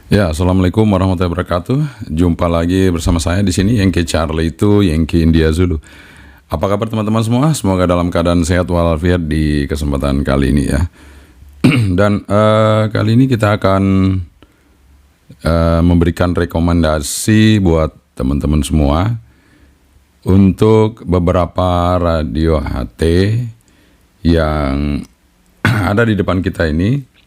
Ya, assalamualaikum warahmatullahi wabarakatuh. Jumpa lagi bersama saya di sini, Yankee Charlie itu Yankee India Zulu. Apa kabar teman-teman semua? Semoga dalam keadaan sehat walafiat di kesempatan kali ini ya. Dan kali ini kita akan memberikan rekomendasi buat teman-teman semua untuk beberapa radio HT yang ada di depan kita ini.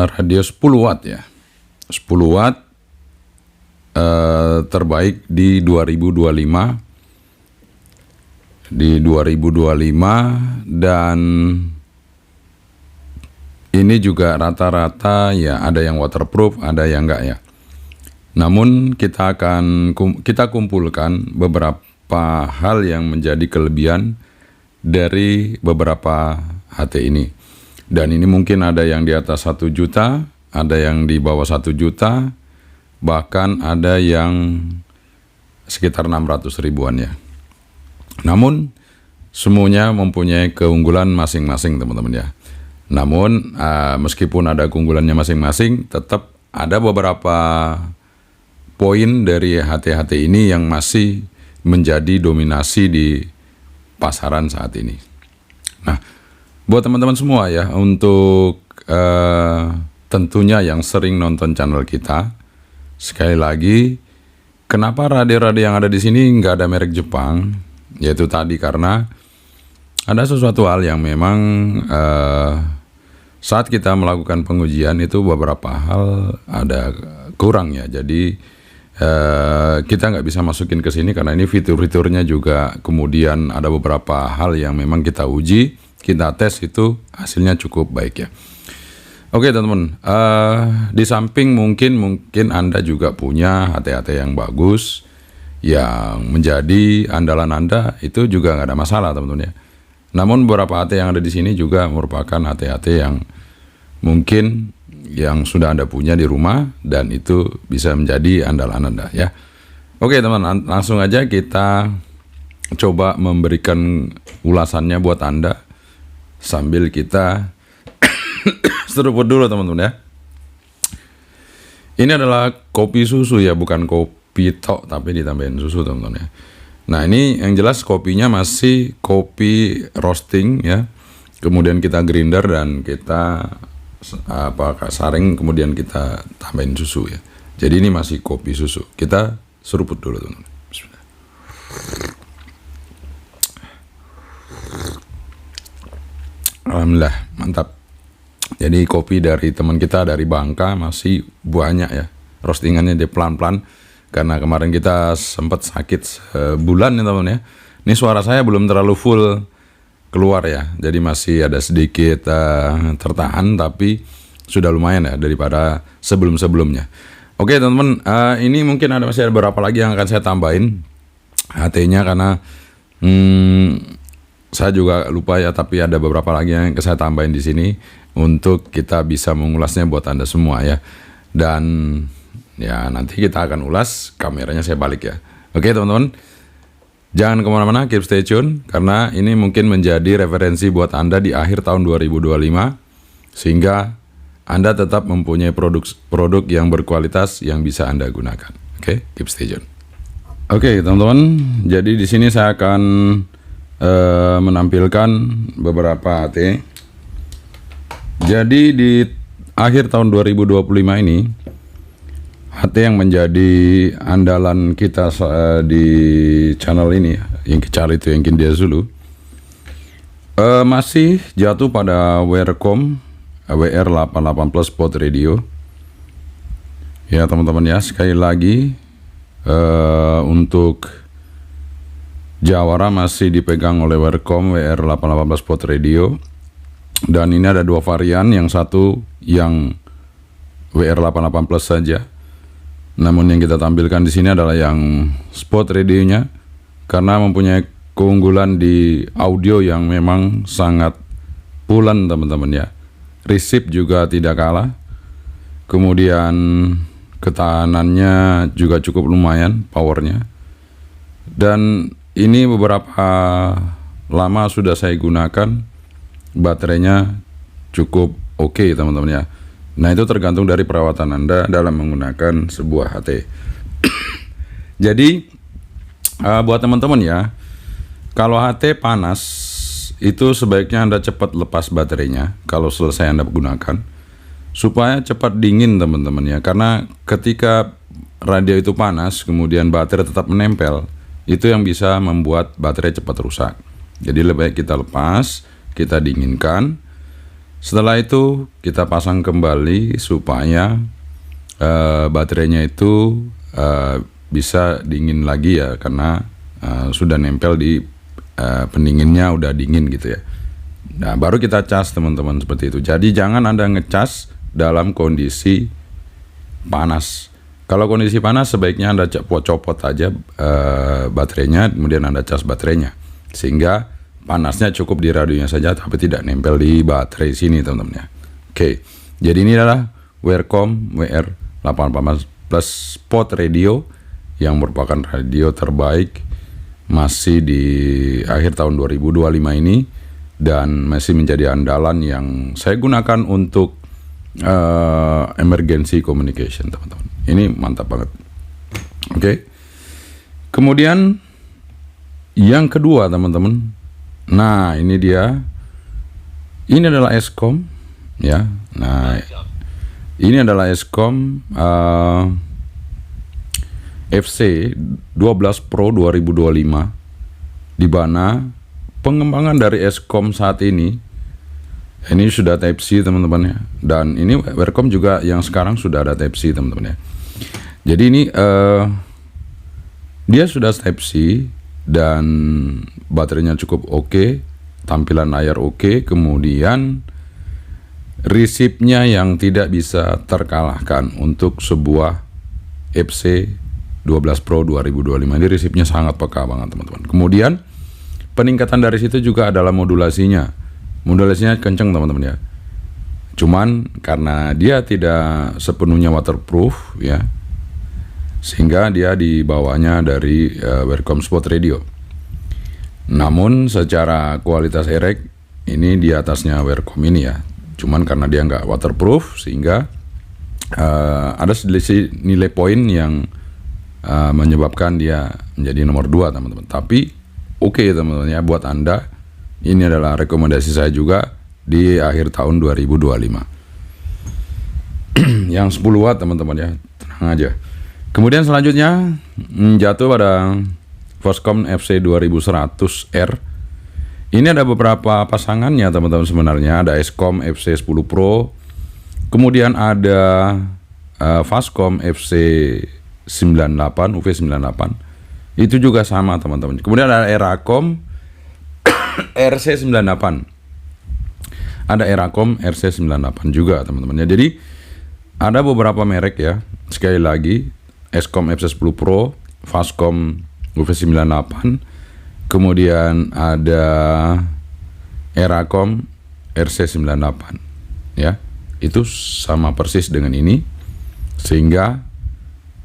Radio 10 watt ya, 10 watt terbaik di 2025 dan ini juga rata-rata ya, ada yang waterproof, ada yang enggak ya. Namun kita kumpulkan beberapa hal yang menjadi kelebihan dari beberapa HT ini. Dan ini mungkin ada yang di atas 1 juta, ada yang di bawah 1 juta, bahkan ada yang sekitar 600 ribuan ya. Namun semuanya mempunyai keunggulan masing-masing teman-teman ya. Namun meskipun ada keunggulannya masing-masing, tetap ada beberapa poin dari HT-HT ini yang masih menjadi dominasi di pasaran saat ini. Nah, buat teman-teman semua ya, untuk tentunya yang sering nonton channel kita, sekali lagi, kenapa radio-radio yang ada di sini nggak ada merek Jepang? Yaitu tadi karena ada sesuatu hal yang memang saat kita melakukan pengujian itu beberapa hal ada kurang ya. Jadi kita nggak bisa masukin ke sini karena ini fitur-fiturnya juga, kemudian ada beberapa hal yang memang kita uji, kita tes, itu hasilnya cukup baik ya. Oke teman-teman, di samping mungkin Anda juga punya HT-HT yang bagus, yang menjadi andalan Anda, itu juga nggak ada masalah teman-teman ya. Namun beberapa HT yang ada di sini juga merupakan HT-HT yang mungkin yang sudah Anda punya di rumah, dan itu bisa menjadi andalan Anda ya. Oke teman-teman, langsung aja kita coba memberikan ulasannya buat Anda sambil kita seruput dulu teman-teman ya. Ini adalah kopi susu ya, bukan kopi tok tapi ditambahin susu teman-teman ya. Nah ini yang jelas kopinya masih kopi roasting ya. Kemudian kita grinder dan kita saring, kemudian kita tambahin susu ya. Jadi ini masih kopi susu. Kita seruput dulu teman-teman. Bismillah. Alhamdulillah, mantap. Jadi kopi dari teman kita dari Bangka masih banyak ya. Roastingannya dia pelan-pelan karena kemarin kita sempat sakit sebulan ya teman ya. Ini suara saya belum terlalu full keluar ya. Jadi masih ada sedikit tertahan, tapi sudah lumayan ya daripada sebelum-sebelumnya. Oke teman-teman, ini mungkin masih ada beberapa lagi yang akan saya tambahin HT-nya karena saya juga lupa ya, tapi ada beberapa lagi yang saya tambahin di sini untuk kita bisa mengulasnya buat Anda semua ya. Dan ya nanti kita akan ulas, kameranya saya balik ya. Oke teman-teman, jangan kemana-mana, keep stay tune, karena ini mungkin menjadi referensi buat Anda di akhir tahun 2025, sehingga Anda tetap mempunyai produk yang berkualitas yang bisa Anda gunakan. Oke, keep stay tune. Oke teman-teman, jadi di sini saya akan menampilkan beberapa HT. Jadi di akhir tahun 2025 ini, HT yang menjadi andalan kita di channel ini, yang cari itu yang India Zulu, masih jatuh pada Wearcom WR88 Plus Spot Radio. Ya teman-teman ya, sekali lagi untuk jawara masih dipegang oleh Wearcom WR88 Spot Radio, dan ini ada dua varian, yang satu yang WR88 Plus saja. Namun yang kita tampilkan di sini adalah yang Spot radionya, karena mempunyai keunggulan di audio yang memang sangat pulen teman-teman ya. Receive juga tidak kalah, kemudian ketahanannya juga cukup lumayan powernya, dan ini beberapa lama sudah saya gunakan, baterainya cukup oke teman-teman ya. Nah, itu tergantung dari perawatan Anda dalam menggunakan sebuah HT. Jadi buat teman-teman ya, kalau HT panas itu sebaiknya Anda cepat lepas baterainya kalau selesai Anda gunakan, supaya cepat dingin teman-teman ya. Karena ketika radio itu panas kemudian baterai tetap menempel, itu yang bisa membuat baterai cepat rusak. Jadi lebih baik kita lepas, kita dinginkan. Setelah itu kita pasang kembali supaya baterainya itu bisa dingin lagi ya, karena sudah nempel di pendinginnya, udah dingin gitu ya. Nah, baru kita cas teman-teman seperti itu. Jadi jangan Anda ngecas dalam kondisi panas. Kalau kondisi panas sebaiknya Anda copot aja baterainya, kemudian Anda cas baterainya, sehingga panasnya cukup di radionya saja tapi tidak nempel di baterai sini teman-teman ya. Oke, jadi ini adalah Wearcom WR814 Plus Spot Radio yang merupakan radio terbaik masih di akhir tahun 2025 ini, dan masih menjadi andalan yang saya gunakan untuk emergency communication teman-teman. Ini mantap banget. Oke. Kemudian yang kedua teman-teman, nah ini dia, ini adalah Eskom ya. Nah ini adalah Eskom FC 12 Pro 2025, di mana pengembangan dari Eskom saat ini sudah Type C teman-teman ya, dan ini Wearcom juga yang sekarang sudah ada Type C teman-teman ya. Jadi ini dia sudah Type C dan baterainya cukup oke, tampilan layar oke, kemudian resipnya yang tidak bisa terkalahkan untuk sebuah FC 12 Pro 2025. Ini resipnya sangat peka banget teman-teman. Kemudian peningkatan dari situ juga adalah modulasinya. Modulasinya kenceng teman-teman ya. Cuman karena dia tidak sepenuhnya waterproof ya, sehingga dia dibawanya dari Wearcom Spot Radio. Namun secara kualitas erek ini di atasnya Wearcom ini ya. Cuman karena dia nggak waterproof sehingga ada selisih nilai poin yang menyebabkan dia menjadi nomor 2 teman-teman. Tapi oke teman-teman ya, buat Anda ini adalah rekomendasi saya juga di akhir tahun 2025. Yang 10 watt teman-teman ya, tenang aja. Kemudian selanjutnya jatuh pada Foscom FC 2100R. Ini ada beberapa pasangannya teman-teman sebenarnya. Ada Eskom FC 10 Pro, kemudian ada Foscom FC 98 UV98. Itu juga sama teman-teman. Kemudian ada Eracom RC98. Ada Eracom RC98 juga teman-teman. Jadi ada beberapa merek ya. Sekali lagi, Eskom FC10 Pro, Foscom UV98, kemudian ada Eracom RC98 ya. Itu sama persis dengan ini, sehingga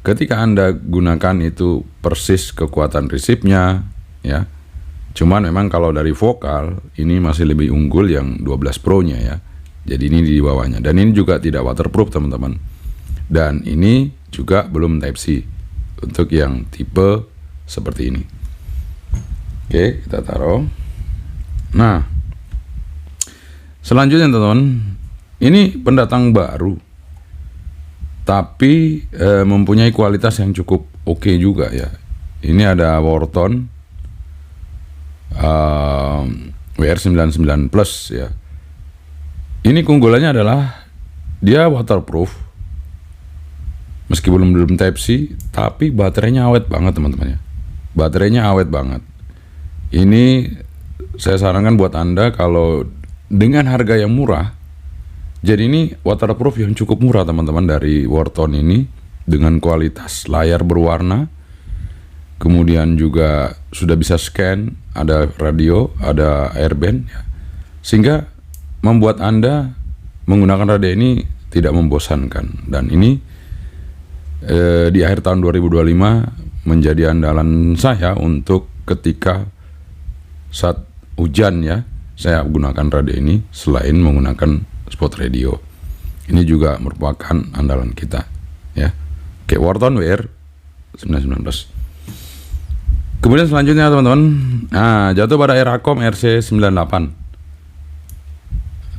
ketika Anda gunakan itu persis kekuatan resipnya ya. Cuman memang kalau dari vokal ini masih lebih unggul yang 12 Pro nya ya. Jadi ini di bawahnya, dan ini juga tidak waterproof teman-teman. Dan ini juga belum Type C untuk yang tipe seperti ini. Oke, kita taruh. Nah, selanjutnya teman-teman, ini pendatang baru, tapi mempunyai kualitas yang cukup oke juga ya. Ini ada Worton WR99 Plus ya. Ini keunggulannya adalah dia waterproof, meskipun belum Type C, tapi baterainya awet banget teman-teman ya. Baterainya awet banget. Ini saya sarankan buat Anda kalau dengan harga yang murah. Jadi ini waterproof yang cukup murah teman-teman dari Worton ini, dengan kualitas layar berwarna, kemudian juga sudah bisa scan, ada radio, ada airband ya. Sehingga membuat Anda menggunakan radio ini tidak membosankan. Dan ini di akhir tahun 2025 menjadi andalan saya untuk ketika saat hujan ya, saya gunakan radio ini selain menggunakan spot radio. Ini juga merupakan andalan kita, ya. Oke, Wharton WR 919. Kemudian selanjutnya teman-teman, nah, jatuh pada Eracom RC98.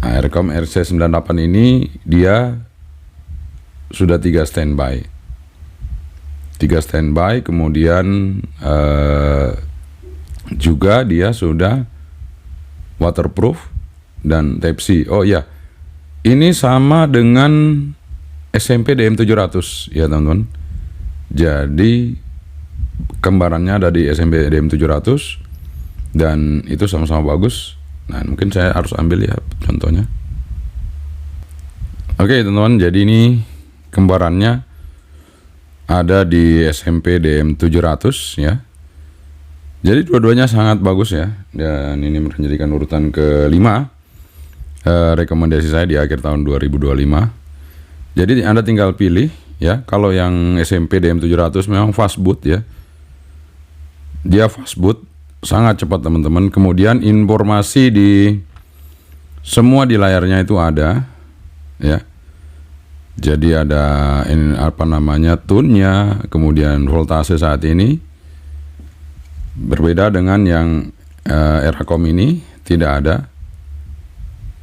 Nah, Eracom RC98 ini dia sudah 3 standby. 3 standby, kemudian juga dia sudah waterproof dan Type C. Oh ya, ini sama dengan SMP DM700 ya teman-teman. Jadi kembarannya ada di SMP DM700 dan itu sama-sama bagus. Nah, mungkin saya harus ambil ya contohnya. Oke teman-teman, jadi ini kembarannya ada di SMP DM700 ya. Jadi dua-duanya sangat bagus ya. Dan ini menjadikan urutan kelima rekomendasi saya di akhir tahun 2025. Jadi Anda tinggal pilih ya. Kalau yang SMP DM700 memang fast boot ya. Dia fast boot, sangat cepat teman-teman. Kemudian informasi di semua di layarnya itu ada ya. Jadi ada ini apa namanya, tune-nya, kemudian voltase saat ini. Berbeda dengan yang Eracom ini tidak ada.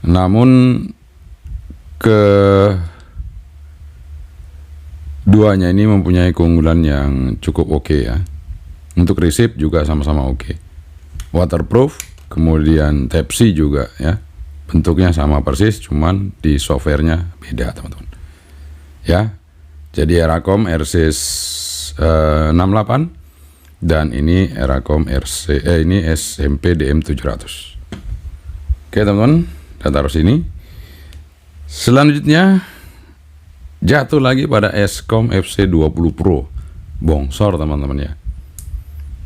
Namun keduanya ini mempunyai keunggulan yang cukup oke ya. Untuk receive juga sama-sama oke. Waterproof, kemudian Type C juga ya. Bentuknya sama persis, cuman di softwarenya beda teman-teman. Ya, jadi Eracom RC68 dan ini Eracom ini SMP DM700. Oke teman-teman, kita taruh sini. Selanjutnya jatuh lagi pada Escom FC20 Pro. Bongsor teman-teman ya.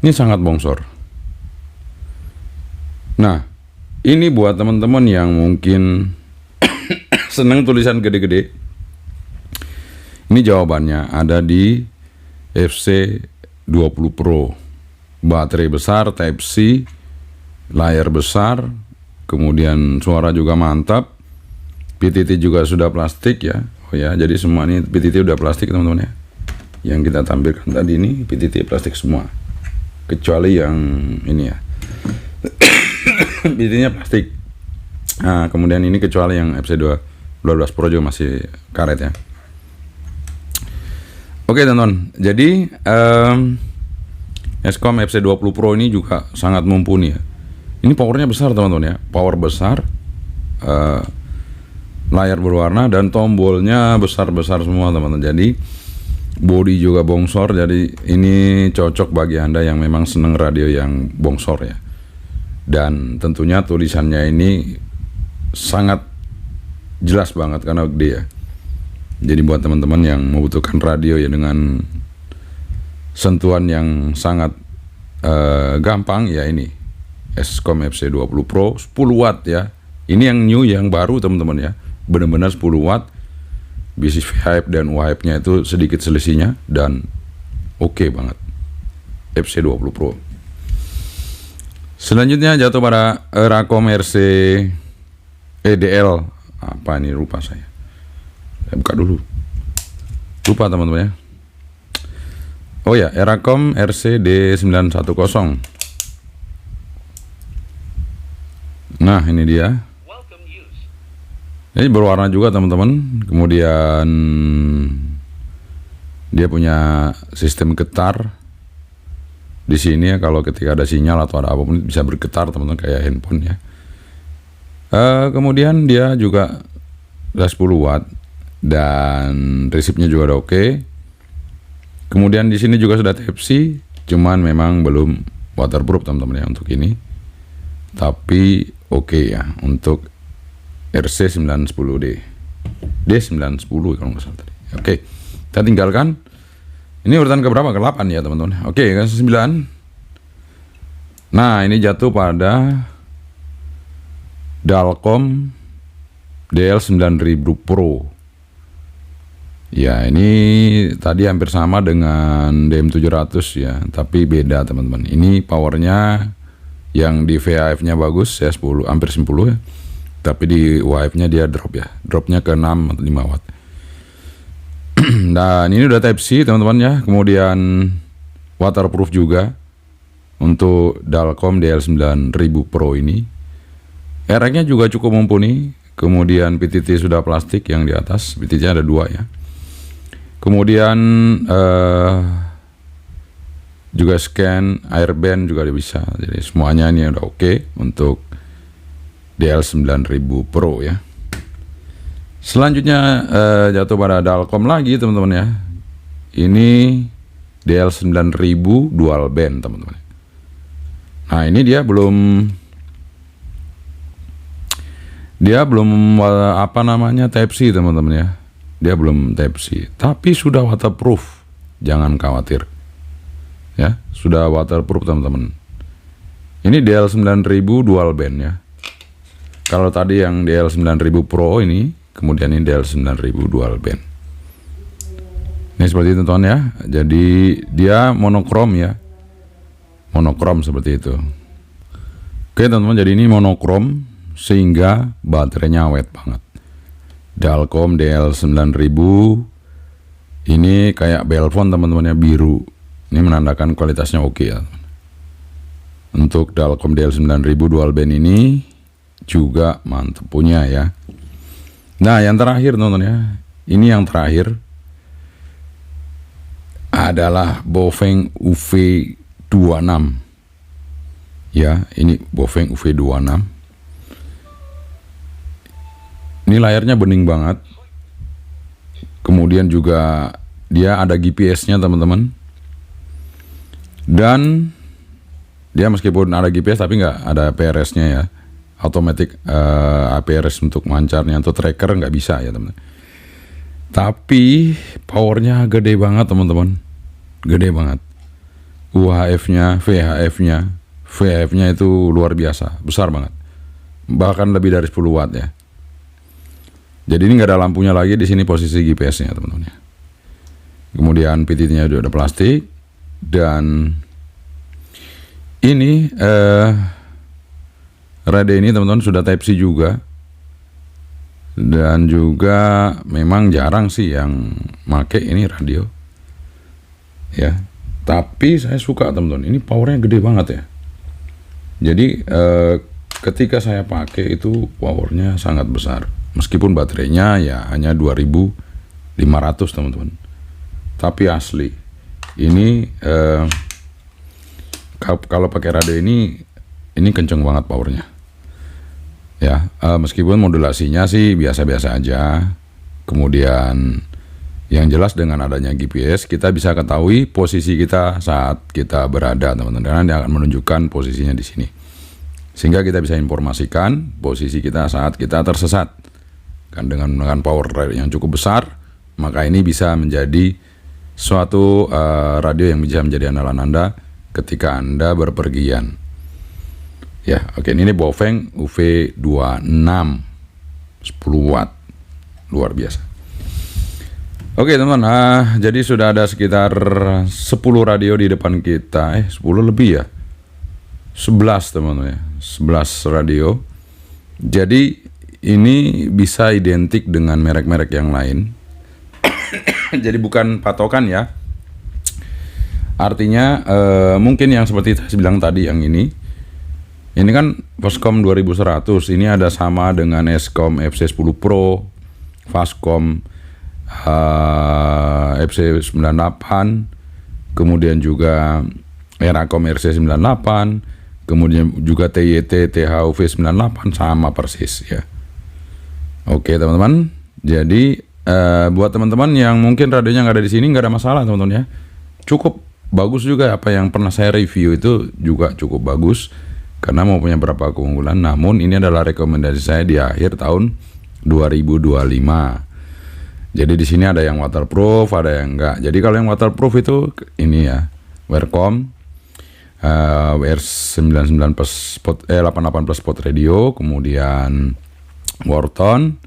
Ini sangat bongsor. Nah, ini buat teman-teman yang mungkin seneng tulisan gede-gede. Ini jawabannya ada di FC20 Pro. Baterai besar, Type C, layar besar, kemudian suara juga mantap. PTT juga sudah plastik ya. Oh ya, jadi semua ini PTT udah plastik teman-teman ya. Yang kita tampilkan tadi ini PTT plastik semua. Kecuali yang ini ya. PTT-nya plastik. Nah, kemudian ini kecuali yang FC12 Pro juga masih karet ya. Oke teman-teman, jadi Escom FC20 Pro ini juga sangat mumpuni ya. Ini powernya besar teman-teman ya, power besar, layar berwarna dan tombolnya besar-besar semua teman-teman. Jadi body juga bongsor, jadi ini cocok bagi Anda yang memang seneng radio yang bongsor ya. Dan tentunya tulisannya ini sangat jelas banget karena gede ya. Jadi buat teman-teman yang membutuhkan radio ya dengan sentuhan yang sangat gampang ya, ini Escom FC20 Pro 10 watt ya. Ini yang new, yang baru teman-teman ya. Benar-benar 10 watt. Bisnis VHF dan UHF-nya itu sedikit selisihnya dan oke banget. FC20 Pro. Selanjutnya jatuh pada Eracom RC EDL. Apa ini, lupa saya. Buka dulu, lupa teman-teman ya. Oh ya, Eracom RCD910. Nah ini dia. Ini berwarna juga teman-teman. Kemudian dia punya sistem getar di sini ya. Kalau ketika ada sinyal atau ada apapun bisa bergetar teman-teman, kayak handphone ya. Kemudian dia juga 10 watt. Dan resipnya juga udah oke. Kemudian di sini juga sudah Type C, cuman memang belum waterproof teman-teman ya untuk ini. Tapi oke ya untuk RC910D, D910 kalau nggak salah tadi. Oke, kita tinggalkan. Ini urutan keberapa? Ke-8 ya teman-teman. Oke, ke-9. Nah ini jatuh pada Dalcom DL9000 Pro. Ya ini tadi hampir sama dengan DM700 ya, tapi beda teman-teman. Ini powernya yang di VHF nya bagus ya, 10 hampir 10 ya. Tapi di UHF-nya dia drop ya. Dropnya ke 6 atau 5 watt. Dan ini udah Type C teman-teman ya. Kemudian waterproof juga untuk Dalcom DL9000 Pro ini. RX-nya juga cukup mumpuni. Kemudian PTT sudah plastik yang di atas. PTT-nya ada 2 ya. Kemudian juga scan airband juga bisa. Jadi semuanya ini udah oke untuk DL9000 Pro ya. Selanjutnya jatuh pada Dalcom lagi teman-teman ya. Ini DL9000 dual band teman-teman. Nah ini dia belum apa namanya Type C teman-teman ya. Dia belum Type C, tapi sudah waterproof. Jangan khawatir. Ya, sudah waterproof teman-teman. Ini DL9000 dual band ya. Kalau tadi yang DL9000 Pro ini, kemudian ini DL9000 dual band. Ini seperti itu teman ya. Jadi dia monokrom ya. Monokrom seperti itu. Oke teman-teman, jadi ini monokrom sehingga baterainya awet banget. Dalcom DL9000 ini kayak Belphone teman-teman ya, biru. Ini menandakan kualitasnya oke ya. Untuk Dalcom DL9000 dual band ini juga mantap punya ya. Nah yang terakhir teman-teman ya, ini yang terakhir adalah Baofeng UV26 ya. Ini Baofeng UV26. Ini layarnya bening banget. Kemudian juga dia ada GPS-nya teman-teman. Dan dia meskipun ada GPS tapi nggak ada PRS-nya ya. Automatic APRS untuk mancarnya atau tracker nggak bisa ya teman-teman. Tapi powernya gede banget teman-teman. Gede banget. UHF-nya, VHF-nya itu luar biasa, besar banget. Bahkan lebih dari 10 watt ya. Jadi ini nggak ada lampunya lagi, di sini posisi GPS-nya teman-teman ya. Kemudian PTT-nya udah plastik dan ini radio ini teman-teman sudah Type C juga. Dan juga memang jarang sih yang make ini radio. Ya. Tapi saya suka teman-teman, ini powernya gede banget ya. Jadi ketika saya pakai itu powernya sangat besar. Meskipun baterainya ya hanya 2500 teman-teman. Tapi asli ini kalau pakai radio ini kenceng banget powernya. Ya, meskipun modulasinya sih biasa-biasa aja. Kemudian yang jelas dengan adanya GPS kita bisa ketahui posisi kita saat kita berada teman-teman. Karena dia akan menunjukkan posisinya di sini. Sehingga kita bisa informasikan posisi kita saat kita tersesat. Kan dengan menggunakan power yang cukup besar, maka ini bisa menjadi suatu radio yang bisa menjadi andalan Anda ketika Anda berpergian. Ya, oke, ini Baofeng UV26 10 watt. Luar biasa. Oke, teman-teman. Jadi sudah ada sekitar 10 radio di depan kita. 10 lebih ya. 11 teman-teman ya. 11 radio. Jadi ini bisa identik dengan merek-merek yang lain. Jadi bukan patokan ya. Artinya mungkin yang seperti saya bilang tadi yang ini kan Foscom 2100. Ini ada sama dengan Escom FC10 Pro, Fastcom FC98, kemudian juga Eracom RC98, kemudian juga TYT THUV98 sama persis ya. Oke teman-teman, jadi buat teman-teman yang mungkin radionya nggak ada di sini nggak ada masalah teman-teman ya. Cukup bagus juga, apa yang pernah saya review itu juga cukup bagus karena mau punya berapa keunggulan. Namun ini adalah rekomendasi saya di akhir tahun 2025. Jadi di sini ada yang waterproof, ada yang enggak. Jadi kalau yang waterproof itu ini ya, Welcome WR99 plus 88 plus spot radio, kemudian Wharton,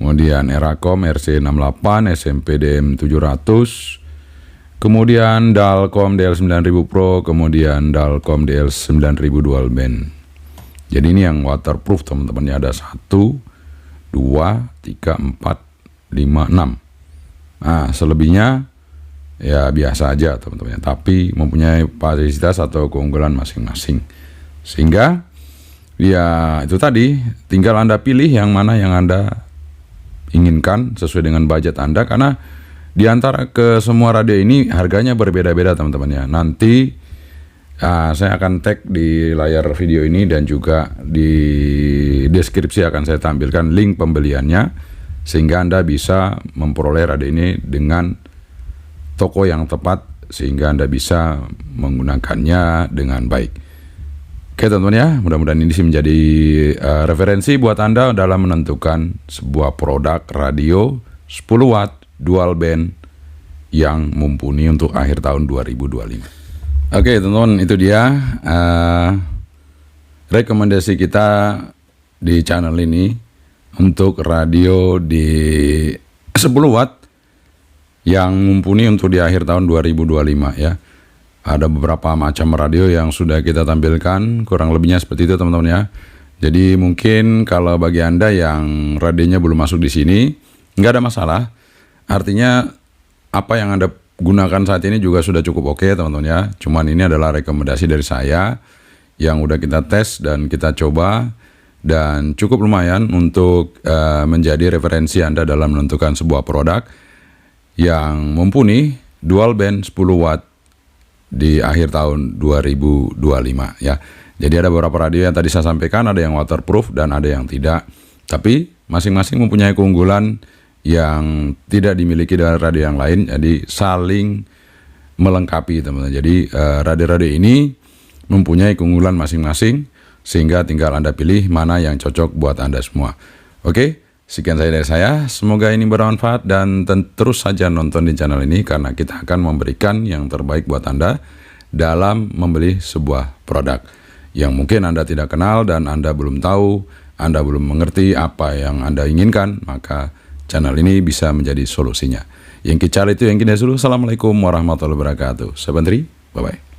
kemudian Eracom RC68, SMP DM700, kemudian Dalcom DL9000 Pro, kemudian Dalcom DL9000 Dual Band. Jadi ini yang waterproof teman-teman ya, ada 1, 2, 3, 4, 5, 6. Nah selebihnya ya biasa aja teman-teman ya, tapi mempunyai fasilitas atau keunggulan masing-masing. Sehingga ya itu tadi, tinggal Anda pilih yang mana yang Anda inginkan sesuai dengan budget Anda, karena di antara ke semua radio ini harganya berbeda-beda teman-teman ya. Nanti saya akan tag di layar video ini dan juga di deskripsi akan saya tampilkan link pembeliannya, sehingga Anda bisa memperoleh radio ini dengan toko yang tepat, sehingga Anda bisa menggunakannya dengan baik. Oke teman-teman ya, mudah-mudahan ini menjadi referensi buat Anda dalam menentukan sebuah produk radio 10 watt dual band yang mumpuni untuk akhir tahun 2025. Oke teman-teman, itu dia rekomendasi kita di channel ini untuk radio di 10 watt yang mumpuni untuk di akhir tahun 2025 ya. Ada beberapa macam radio yang sudah kita tampilkan, kurang lebihnya seperti itu teman-teman ya. Jadi mungkin kalau bagi Anda yang radionya belum masuk di sini, nggak ada masalah. Artinya apa yang Anda gunakan saat ini juga sudah cukup oke teman-teman ya. Cuman ini adalah rekomendasi dari saya yang udah kita tes dan kita coba, dan cukup lumayan untuk menjadi referensi Anda dalam menentukan sebuah produk yang mumpuni dual band 10 watt di akhir tahun 2025 ya. Jadi ada beberapa radio yang tadi saya sampaikan, ada yang waterproof dan ada yang tidak. Tapi masing-masing mempunyai keunggulan yang tidak dimiliki dari radio yang lain, jadi saling melengkapi teman-teman. Jadi radio-radio ini mempunyai keunggulan masing-masing, sehingga tinggal Anda pilih mana yang cocok buat Anda semua. Oke, sekian saja dari saya, semoga ini bermanfaat, dan terus saja nonton di channel ini karena kita akan memberikan yang terbaik buat Anda dalam membeli sebuah produk yang mungkin Anda tidak kenal dan Anda belum tahu, Anda belum mengerti apa yang Anda inginkan, maka channel ini bisa menjadi solusinya. Yang kita cari itu yang kita suruh. Assalamualaikum warahmatullahi wabarakatuh. Saya Bantri, bye-bye.